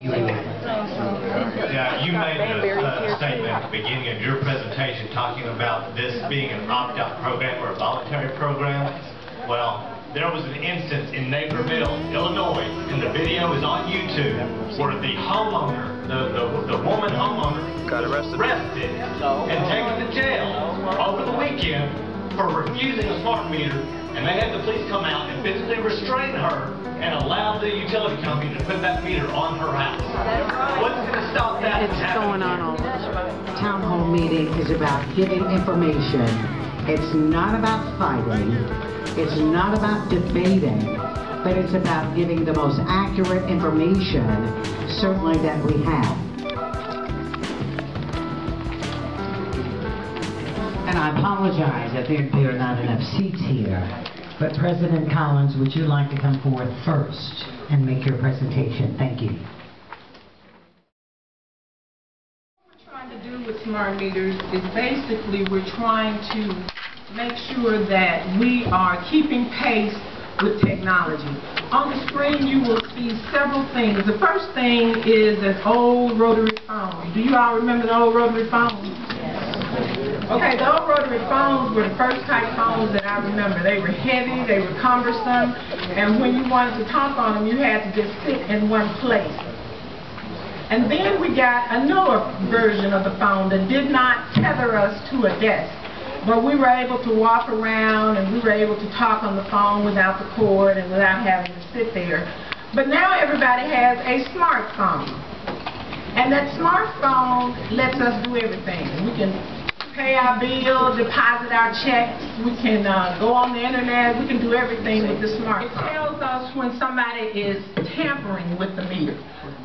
Yeah, you made a statement at the beginning of your presentation talking about this being an opt-out program or a voluntary program. Well, there was an instance in Naperville, Illinois, and the video is on YouTube, where the homeowner, the woman homeowner, got arrested and taken to jail over the weekend for refusing a smart meter, and they had the police come out and physically restrain her and allow the utility company to put that meter on her house. What's going to stop that? It's going on all over. Town hall meeting is about giving information. It's not about fighting. It's not about debating, but it's about giving the most accurate information, certainly that we have. And I apologize that there are not enough seats here, but President Collins, would you like to come forward first and make your presentation? Thank you. What we're trying to do with smart meters is basically we're trying to make sure that we are keeping pace with technology. On the screen you will see several things. The first thing is an old rotary phone. Do you all remember the old rotary phone? Okay, the old rotary phones were the first type phones that I remember. They were heavy, they were cumbersome, and when you wanted to talk on them, you had to just sit in one place. And then we got a newer version of the phone that did not tether us to a desk, but we were able to walk around and we were able to talk on the phone without the cord and without having to sit there. But now everybody has a smartphone, and that smartphone lets us do everything. We can pay our bills, deposit our checks, we can go on the internet, we can do everything with the smartphone. It tells us when somebody is tampering with the meter.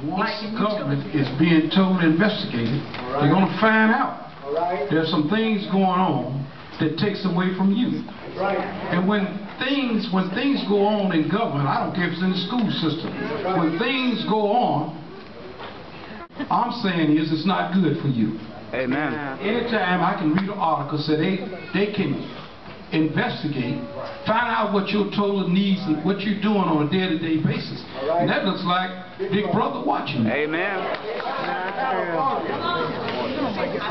Once the government is being told to investigate it, they're going to find out. There's some things going on that takes away from you. And when things go on in government, I don't care if it's in the school system, when things go on, I'm saying is it's not good for you. Amen. Anytime I can read an article say they can investigate, find out what your total needs and what you're doing on a day-to-day basis. And that looks like Big Brother watching you. Amen. I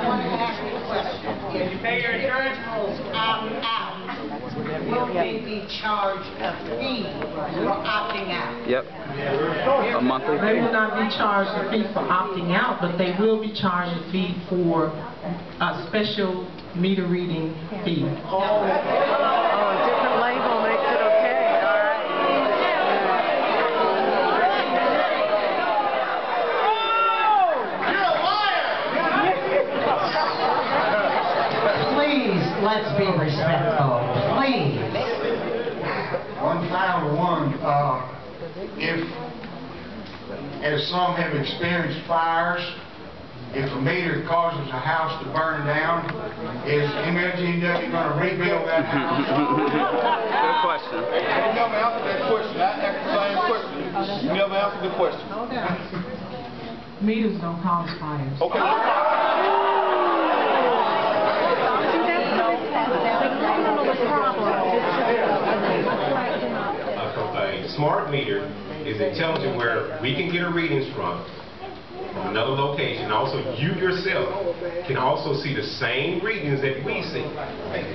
want to ask you a question. If insurance goes out, will they be charged a fee for opting out? Yep. A monthly They fee. will not be charged a fee for opting out, but they will be charged a fee for a special meter reading fee. Oh, a different label makes it okay. All right. Please, let's be respectful. Please. One final one. As some have experienced fires, if a meter causes a house to burn down, is MLGW going to rebuild that house? Good question. You never answered that question. I asked the same question. You never answered the question. Meters don't cause fires. Okay. A smart meter is intelligent where we can get our readings from another location. Also, you yourself can also see the same readings that we see.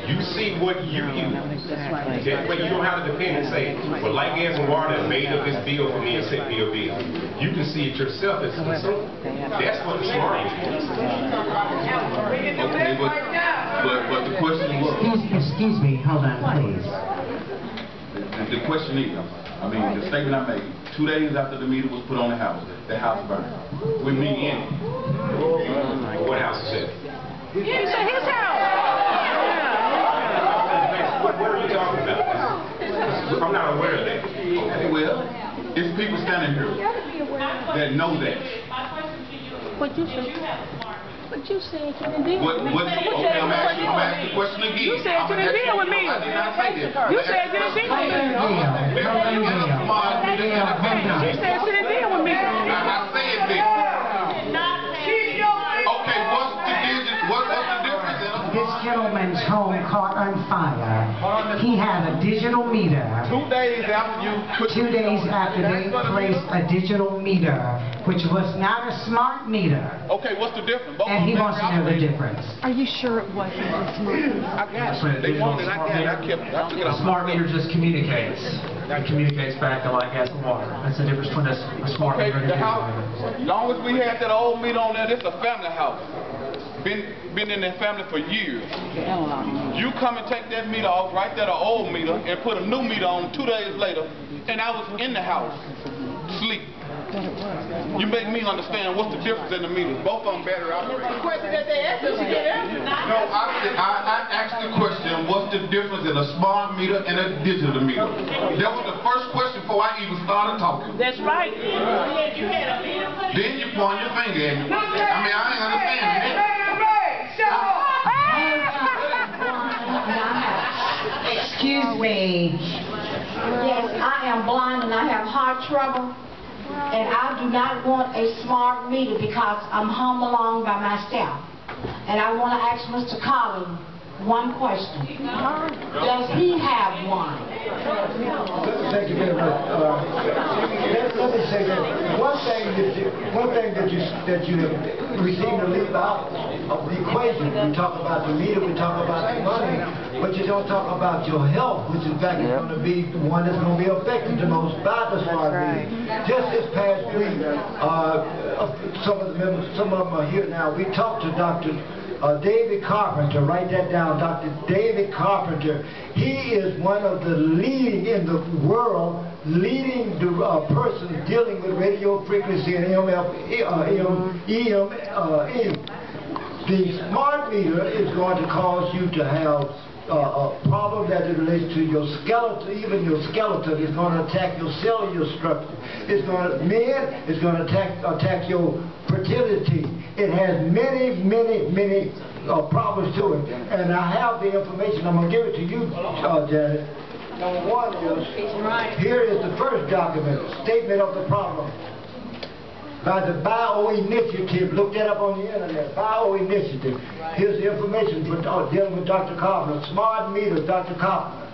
You see what you use. That way you don't have to depend and say, well, light, gas, and water have made up this bill for me and sent me a bill. You can see it yourself as a consumer. That's what the smart meter is. Okay, but the question was... Excuse me, hold on, please. The question is, the statement I made, 2 days after the meter was put on the house burned. With me in it. What house is it? His house. What are you talking about? I'm not aware of that. Okay, well, it's people standing here that know that. What you said? But you said you didn't deal with me. Okay, I'm asking the question again. You said you didn't deal with me. I did not say that. You said you didn't deal with me. You said you didn't deal with me. I said that. Okay, what's the difference? This gentleman's home caught on fire. He had a digital meter. 2 days after you put 2 days after they placed a digital meter, which was not a smart meter. Okay, what's the difference? Both And he of them wants to know the operated. difference. Are you sure it wasn't a smart meter? I got it. They wanted it. I got it. I took it A off. smart meter just communicates. It communicates back to like gas and water. That's the difference between a smart Okay, meter and a the digital house, meter. as long as we had that old meter on there, this is a family house. Been in that family for years. You come and take that meter off, right there, the old meter, and put a new meter on 2 days later, and I was in the house, sleep. You make me understand what's the difference in the meters. Both of them battery operated. Question that they asked us to get answered. No, I asked the question, what's the difference in a smart meter and a digital meter? That was the first question before I even started talking. That's right. Then you point your finger at me. I mean, I ain't understanding that. Excuse me. Yes, I am blind and I have heart trouble. And I do not want a smart meter because I'm home alone by myself. And I want to ask Mr. Collins one question. Does he have one? Thank you very much. Let me say that one thing that you have received to leave out of the equation. We talk about the meter, we talk about the money, but you don't talk about your health, which in fact is going to be the one that's going to be affected the most by the smart meter. Just this past week, some of them are here now. We talked to Dr. David Carpenter, write that down, Dr. David Carpenter. He is one of the leading in the world, leading persons dealing with radio frequency and EM. The smart meter is going to cause you to have a problem that relates to your skeleton, even your skeleton. It's going to attack your cellular structure. It's going to attack your fertility. It has many problems to it. And I have the information. I'm going to give it to you, Janet. Number one is, here is the first document, statement of the problem. By the Bio-Initiative, look that up on the internet, Bio-Initiative. Here's the information for dealing with Dr. Carpenter. Smart meters, Dr. Carpenter.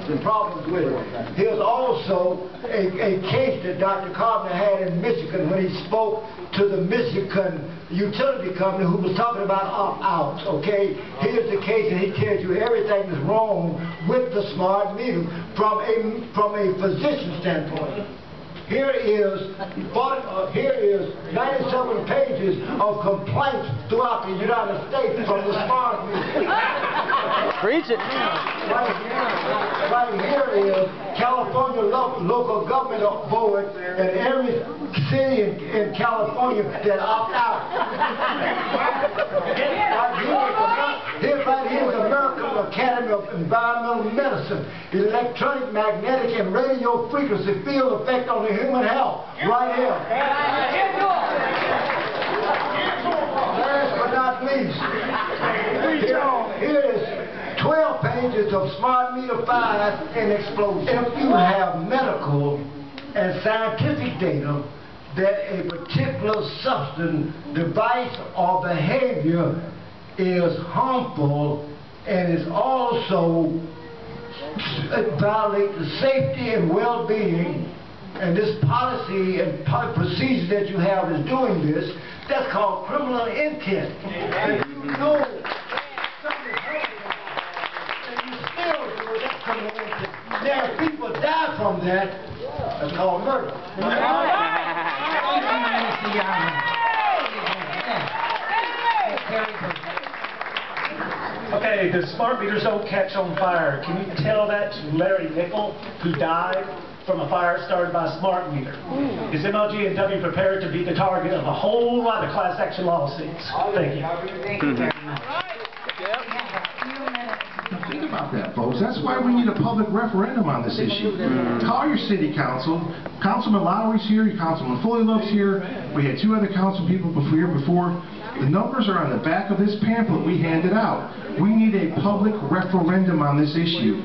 The problems with it. Here's also a case that Dr. Carpenter had in Michigan when he spoke to the Michigan utility company who was talking about opt-outs, okay? Here's the case, and he tells you everything is wrong with the smart meter from a physician standpoint. Here is 97 pages of complaints throughout the United States from the smart meter. Preach it. Right here is California local government board and every city in California that opt out. Right here is the American Academy of Environmental Medicine, electronic, magnetic, and radio frequency field effect on the human health. Right here. Last but not least, here is 12 pages of Smart Meter 5 and explosion. If you have medical and scientific data that a particular substance, device, or behavior is harmful and is also violate the safety and well-being, and this policy and procedure that you have is doing this, that's called criminal intent. And you know something happened and you still do it, that's criminal intent. Now if people die from that, that's called murder. Okay, the smart meters don't catch on fire. Can you tell that to Larry Nickel, who died from a fire started by a smart meter? Is MLG&W prepared to be the target of a whole lot of class action lawsuits? Thank you. Thank you very much. Think about that, folks. That's why we need a public referendum on this issue. Call your city council. Councilman Lowry's here. Councilman Fullylove's here. We had 2 other council people here before. The numbers are on the back of this pamphlet we handed out. We need a public referendum on this issue.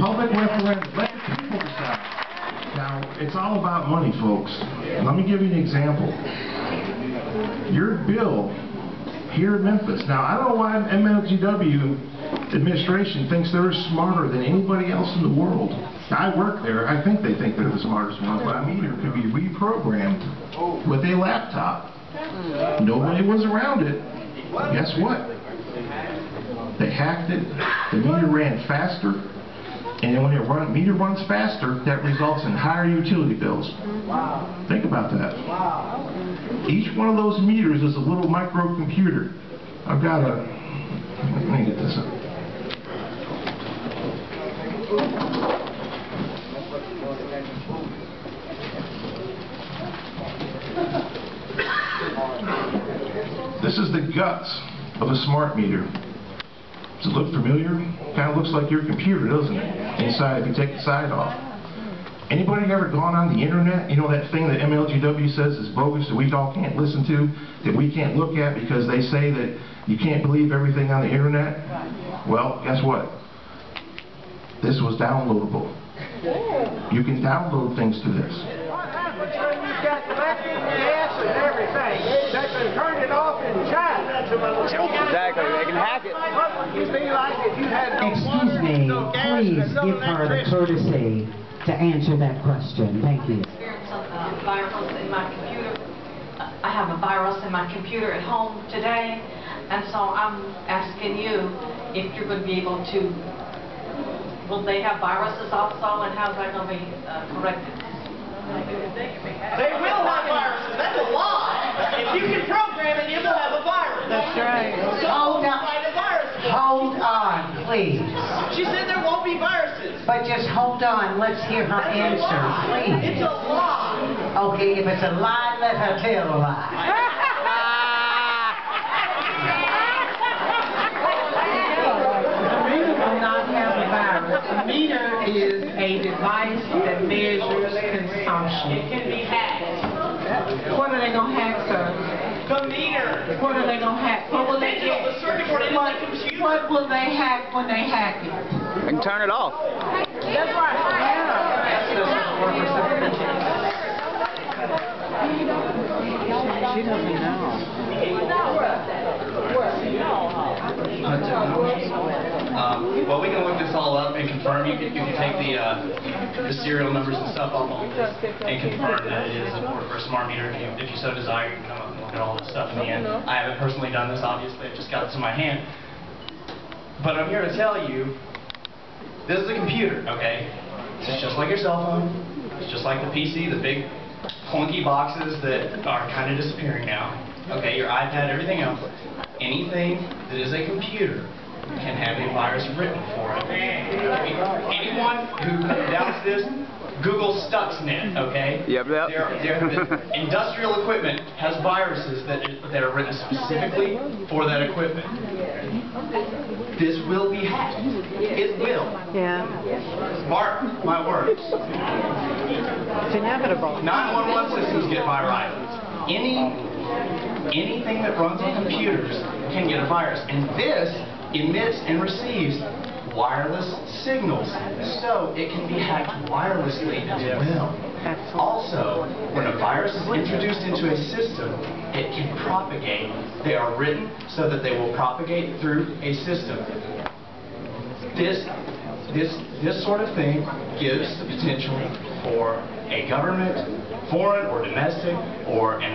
Public referendum. Let the people decide. Now, it's all about money, folks. Let me give you an example. Your bill here in Memphis. Now, I don't know why MLGW administration thinks they're smarter than anybody else in the world. I work there. I think they think they're the smartest ones, but a meter could be reprogrammed with a laptop. Nobody was around it. Guess what? They hacked it. The meter ran faster. And then when the meter runs faster, that results in higher utility bills. Wow. Think about that. Wow. Each one of those meters is a little microcomputer. I've got a... Let me get this up. This is the guts of a smart meter. Does it look familiar? Kind of looks like your computer, doesn't it? Inside, if you take the side off. Anybody ever gone on the internet? You know that thing that MLGW says is bogus that we all can't listen to, that we can't look at because they say that you can't believe everything on the internet? Well, guess what? This was downloadable. You can download things to this. You've got electric gas and everything. They can turn it off in China. Exactly, they can hack it. What would you be like if you had no Excuse me, please give her the courtesy to answer that question. Thank you. Virus in my computer. I have a virus in my computer at home today, and so I'm asking you if you're going to be able to. Will they have viruses also, and how's that going to be corrected? They will have viruses. That's a lie. If you can program it, it will have a virus. That's right. So Hold on. find a virus. Hold on, please. She said there won't be viruses. But just hold on. Let's hear her answer, please. It's a lie. Okay, if it's a lie, let her tell a lie. A meter is a device that measures consumption. It can be hacked. What are they going to hack, sir? The meter. What are they going to hack? What will they Digital, the circuit board in the computer. What will they hack when they hack it? They can turn it off. That's right. She doesn't know. Well, we can look this all up and confirm. You can take the serial numbers and stuff off and confirm that it is a port for a smart meter. If you so desire, you can come up and look at all this stuff in the end. I haven't personally done this, obviously. I just got this in my hand. But I'm here to tell you, this is a computer, okay? It's just like your cell phone. It's just like the PC, the big clunky boxes that are kind of disappearing now. Okay, your iPad, everything else. Anything that is a computer can have a virus written for it. Anyone who doubts this, Google Stuxnet, okay? Yep. Industrial equipment has viruses that are written specifically for that equipment. This will be hacked. It will. Yeah. Mark my words. It's inevitable. 911 systems get viruses. Anything that runs on computers can get a virus. And this emits and receives wireless signals. So it can be hacked wirelessly as well. Also, when a virus is introduced into a system, it can propagate. They are written so that they will propagate through a system. This sort of thing gives the potential for a government, foreign or domestic, or an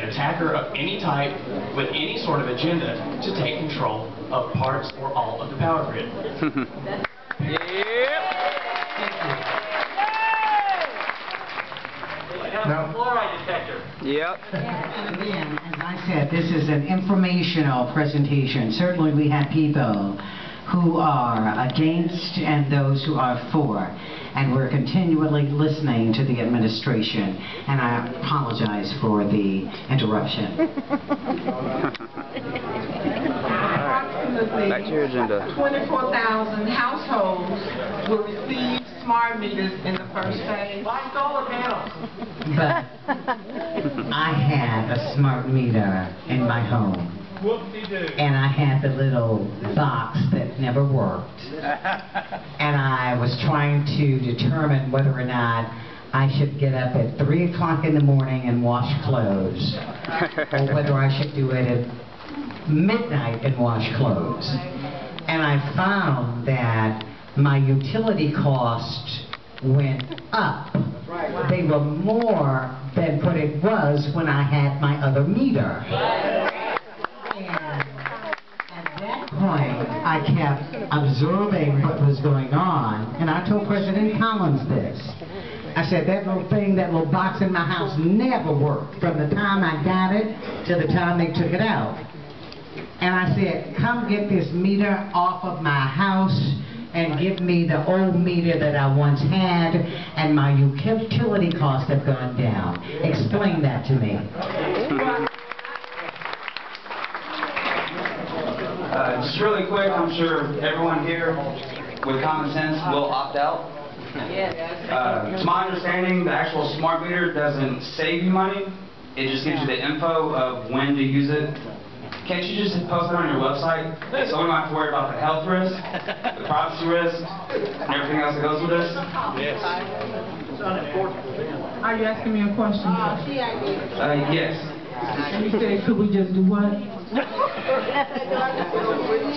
attacker of any type with any sort of agenda to take control of parts or all of the power grid. Now, Fluoride detector. Yep. Again, as I said, this is an informational presentation. Certainly we have people who are against and those who are for. And we're continually listening to the administration. And I apologize for the interruption. Back to your agenda. 24,000 households will receive smart meters in the first phase. Buy solar panels. But I had a smart meter in my home. And I had the little box that never worked. And I was trying to determine whether or not I should get up at 3 o'clock in the morning and wash clothes. Or whether I should do it at midnight and wash clothes. And I found that my utility costs went up. They were more than what it was when I had my other meter. And at that point, I kept observing what was going on, and I told President Collins this. I said, that little thing, that little box in my house never worked from the time I got it to the time they took it out. And I said, come get this meter off of my house and give me the old meter that I once had, and my utility costs have gone down. Explain that to me. Just really quick, I'm sure everyone here with common sense will opt out. To my understanding, the actual smart meter doesn't save you money. It just gives you the info of when to use it. Can't you just post it on your website so we don't have to worry about the health risk, the privacy risk, and everything else that goes with this? Yes. Are you asking me a question? Yes. And you said, could we just do what?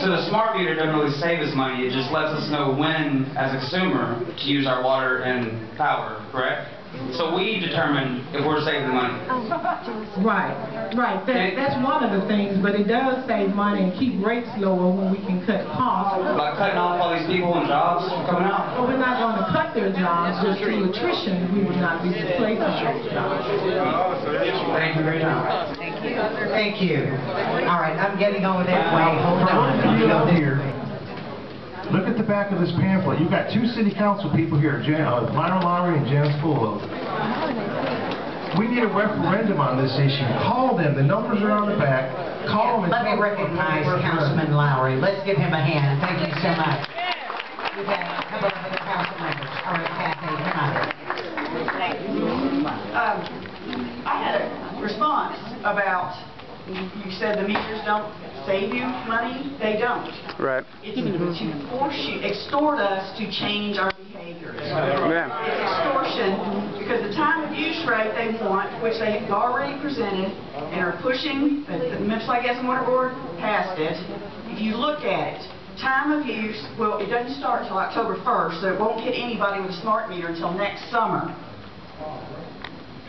So the smart meter doesn't really save us money. It just lets us know when, as a consumer, to use our water and power, correct? So we determine if we're saving the money. Right. That's one of the things, but it does save money and keep rates lower when we can cut costs. By cutting off all these people and jobs coming out? Well, we're not going to cut their jobs, just through attrition. We would not be replacing those jobs. Thank you very much. Thank you. All right, I'm getting over that way. Hold on. Here. Look at the back of this pamphlet. You've got two city council people here, Myra Lowry and Janice Fuller. We need a referendum on this issue. Call them. The numbers are on the back. Call them. Let me recognize Councilman Lowry. Let's give him a hand. Thank you so much. We've got a couple of other council members. All right, Kathy, come on. I had a response about, you said the meters don't save you money. They don't. Right. It's to force you, extort us to change our behaviors. Yeah. It's extortion because the time of use rate they want, which they already presented and are pushing, the Memphis Gas and Water Board passed it. If you look at it, time of use, well, it doesn't start until October 1st, so it won't hit anybody with a smart meter until next summer.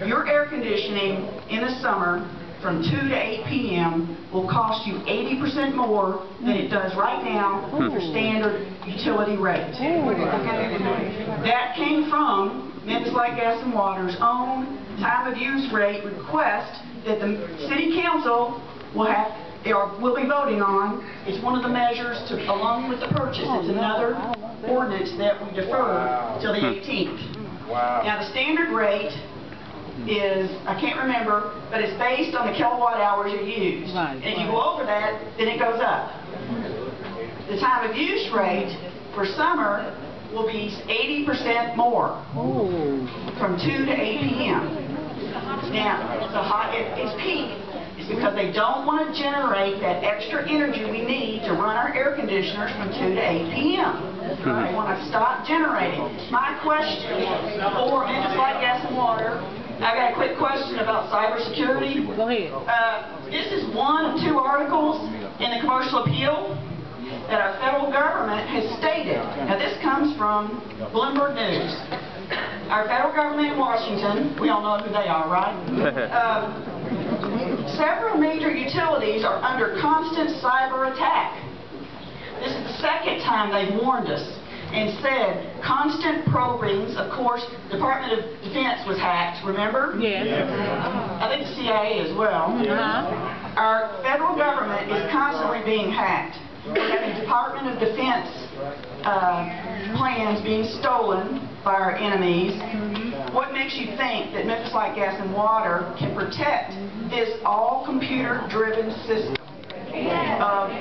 Your air conditioning in the summer from 2 to 8 p.m. will cost you 80% more than it does right now with your standard utility rate. That came from Memphis Gas and Water's own time of use rate request that the City Council will be voting on. It's one of the measures along with the purchase. It's another ordinance that we defer till the 18th. Now the standard rate is, I can't remember, but it's based on the kilowatt hours you use. And if you go over that, then it goes up. The time of use rate for summer will be 80% more from 2 to 8 p.m. Now, it's peak. It's because they don't want to generate that extra energy we need to run our air conditioners from 2 to 8 p.m. They want to stop generating. My question for Memphis Gas and Water, I got a quick question about cybersecurity. Go ahead. This is one of 2 articles in the Commercial Appeal that our federal government has stated. Now this comes from Bloomberg News. Our federal government in Washington, we all know who they are, right? Several major utilities are under constant cyber attack. This is the second time they've warned us and said constant probings. Of course, Department of Defense was hacked, remember? Yes. I think the CIA as well. Our federal government is constantly being hacked. We're having Department of Defense plans being stolen by our enemies. What makes you think that Memphis Gas and Water can protect this all-computer-driven system of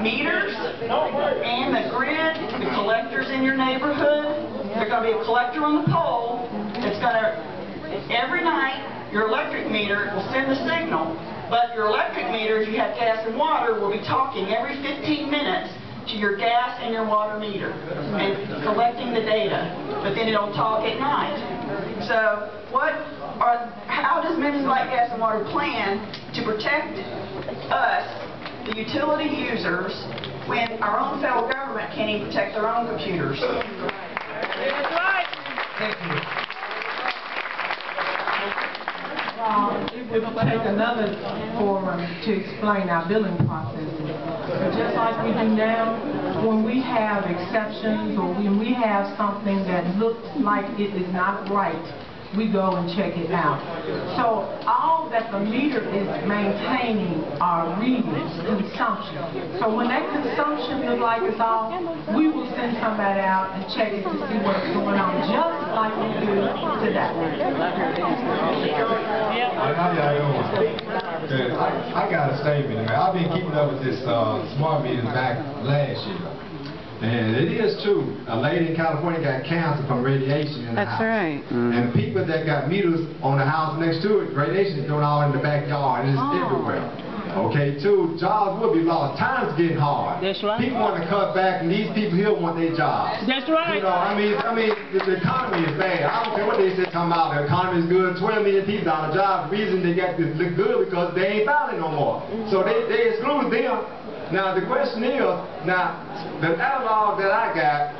meters and the grid, the collectors in your neighborhood? There's going to be a collector on the pole that's going to, every night, your electric meter will send the signal, but your electric meter, if you have gas and water, will be talking every 15 minutes to your gas and your water meter and collecting the data, but then it'll talk at night. So how does Memphis Gas and Water plan to protect us the utility users when our own federal government can't even protect their own computers? That's right. Thank you. It would take another forum to explain our billing processes. But just like we do now, when we have exceptions or when we have something that looks like it is not right, we go and check it out. So all that the meter is maintaining are readings, consumption. So when that consumption looks like it's off, we will send somebody out and check it to see what's going on, just like we do today. How y'all doing? I got a statement, man. I've been keeping up with this smart meters back last year. And it is true. A lady in California got cancer from radiation in the house. That's right. And people that got meters on the house next to it, radiation is going all in the backyard. And it's everywhere. Okay, too, jobs will be lost. Time's getting hard. That's right. People want to cut back, and these people here want their jobs. That's right. You know, I mean, the economy is bad. I don't care what they say talking about. The economy is good. 12 million people out of job. The reason they got this look good because they ain't filing no more. So they exclude them. Now the question is, the analog that I got,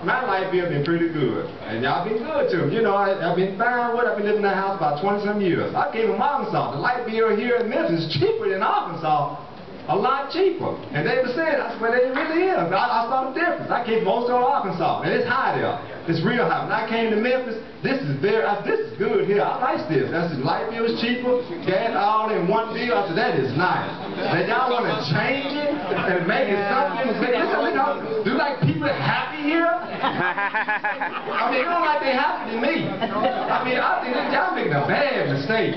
my life bill been pretty good, and y'all been good too. You know, I've been fine with. I've been living in that house about 20-some years. I came from Arkansas. The light bill here in Memphis is cheaper than Arkansas, a lot cheaper. And they were saying that's where they really is. I saw the difference. I came from Old Arkansas, and it's high there. It's real high. When I came to Memphis, this is good here. I like this. That's the light bill is cheaper, gas all in one bill. I said that is nice. Then y'all want to change it and make it something. Do you like people happy here? I mean, you don't like they happy to me. I mean, I think that y'all making a bad mistake.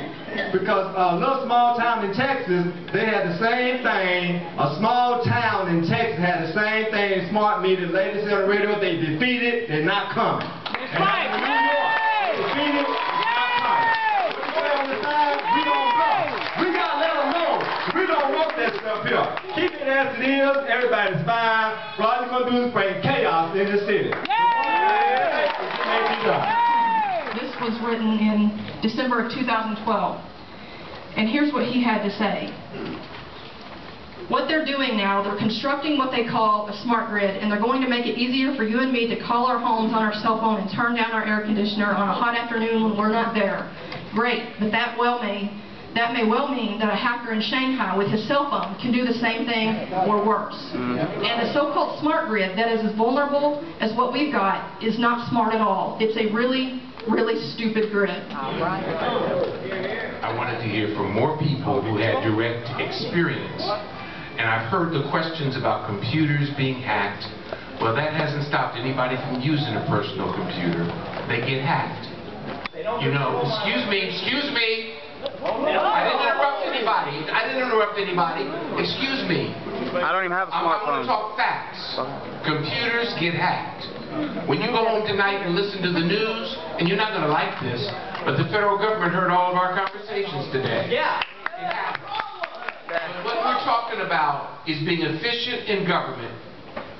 Because a little small town in Texas, they had the same thing. A small town in Texas had the same thing. Smart meter, ladies on the radio, they defeated, they're not coming. That's right. New York, defeated, not coming. But on the side, we don't go. We gotta let them know. We don't want that stuff here. Keep it as it is. Everybody's fine. All you're gonna do is bring chaos in the city. This was written in December of 2012. And here's what he had to say. What they're doing now, they're constructing what they call a smart grid, and they're going to make it easier for you and me to call our homes on our cell phone and turn down our air conditioner on a hot afternoon when we're not there. Great, but that may well mean that a hacker in Shanghai with his cell phone can do the same thing or worse. And the so-called smart grid that is as vulnerable as what we've got is not smart at all. It's a really stupid grid. I wanted to hear from more people who had direct experience. And I've heard the questions about computers being hacked. Well, that hasn't stopped anybody from using a personal computer. They get hacked. You know, excuse me. I didn't interrupt anybody. Excuse me. I don't even have a smartphone. I want to talk facts. Computers get hacked. When you go home tonight and listen to the news, and you're not going to like this, but the federal government heard all of our conversations today. Yeah. What we're talking about is being efficient in government,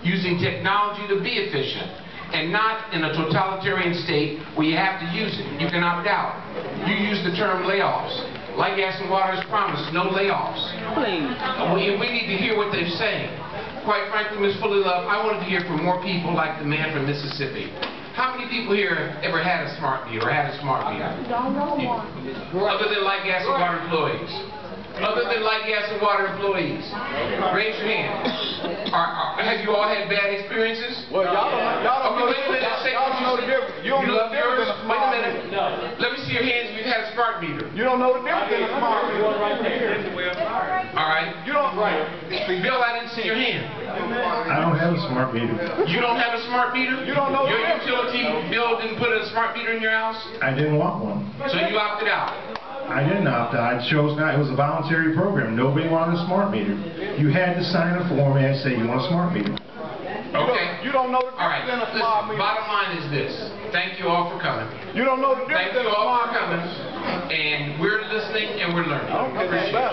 using technology to be efficient, and not in a totalitarian state where you have to use it. You can opt out. You use the term layoffs. Like Gas and Water has promised, no layoffs. Please. We need to hear what they're saying. Quite frankly, Ms. Fullylove, I wanted to hear from more people like the man from Mississippi. How many people here ever had a smart meter or had a smart meter? Other than Light Gas and Water employees. Other than Light Gas and Water employees. Raise your hand. Have you all had bad experiences? Well, y'all don't know the difference. You don't know the difference in a smart meter. No. Let me see your hands if you've had a smart meter. You don't know the difference in a smart meter. All right. You don't. Right. Bill, I didn't see your hand. I don't have a smart meter. You don't have a smart meter? You don't know your utility bill didn't put a smart meter in your house? I didn't want one. So you opted out? I didn't opt out. I chose not. It was a voluntary program. Nobody wanted a smart meter. You had to sign a form and say you want a smart meter. Okay. You don't know the difference in a smart meter. Bottom line is this. Thank you all for coming. You don't know the difference in a smart meter. Thank you all for coming. And we're listening and we're learning.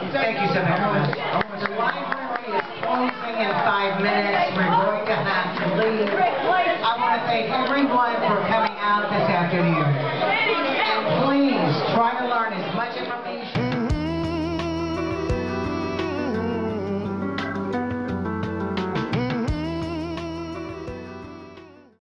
Thank you so much. The library is closing in 5 minutes. We're going to have to leave. I want to thank everyone for coming out this afternoon.